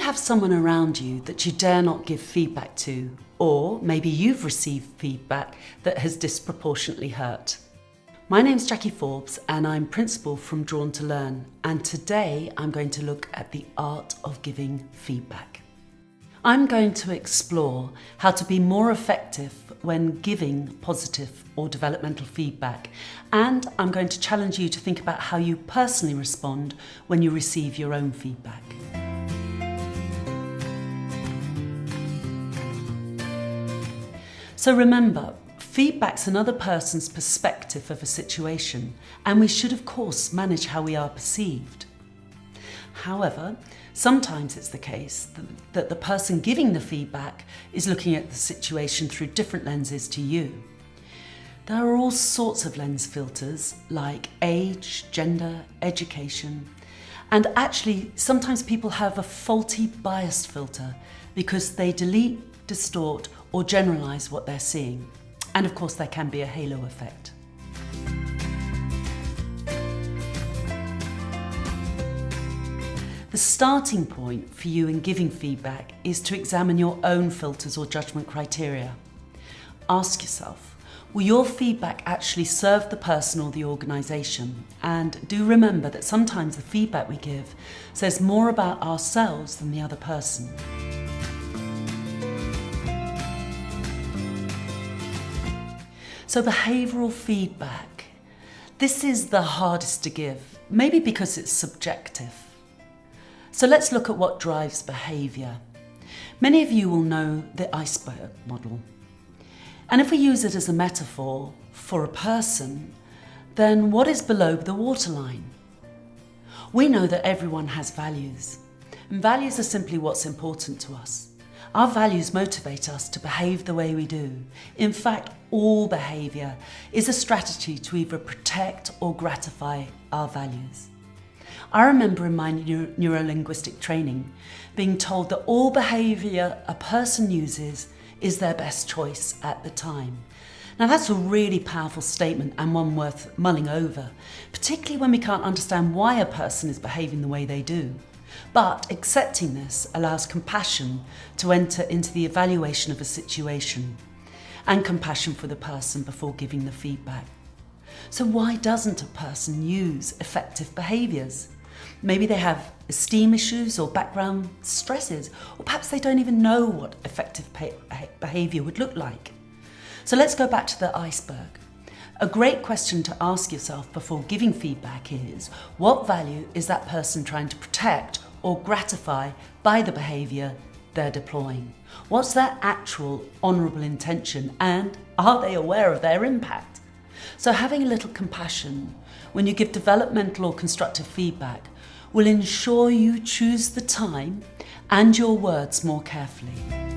have someone around you that you dare not give feedback to? Or maybe you've received feedback that has disproportionately hurt. My name's Jackie Forbes and I'm Principal from Drawn to Learn, and today I'm going to look at the art of giving feedback. I'm going to explore how to be more effective when giving positive or developmental feedback, and I'm going to challenge you to think about how you personally respond when you receive your own feedback. So remember, feedback's another person's perspective of a situation, and we should of course manage how we are perceived. However, sometimes it's the case that the person giving the feedback is looking at the situation through different lenses to you. There are all sorts of lens filters like age, gender, education, and actually sometimes people have a faulty biased filter because they delete, distort, or generalize what they're seeing. And of course there can be a halo effect. The starting point for you in giving feedback is to examine your own filters or judgment criteria. Ask yourself, will your feedback actually serve the person or the organisation? And do remember that sometimes the feedback we give says more about ourselves than the other person. So behavioural feedback. This is the hardest to give, maybe because it's subjective. So let's look at what drives behaviour. Many of you will know the Iceberg Model. And if we use it as a metaphor for a person, then what is below the waterline? We know that everyone has values, and values are simply what's important to us. Our values motivate us to behave the way we do. In fact, all behaviour is a strategy to either protect or gratify our values. I remember in my neuro-linguistic training being told that all behaviour a person uses is their best choice at the time. Now that's a really powerful statement and one worth mulling over, particularly when we can't understand why a person is behaving the way they do. But accepting this allows compassion to enter into the evaluation of a situation and compassion for the person before giving the feedback. So why doesn't a person use effective behaviours? Maybe they have esteem issues or background stresses, or perhaps they don't even know what effective behaviour would look like. So let's go back to the iceberg. A great question to ask yourself before giving feedback is, what value is that person trying to protect or gratify by the behaviour they're deploying? What's their actual honourable intention, and are they aware of their impact? So having a little compassion when you give developmental or constructive feedback will ensure you choose the time and your words more carefully.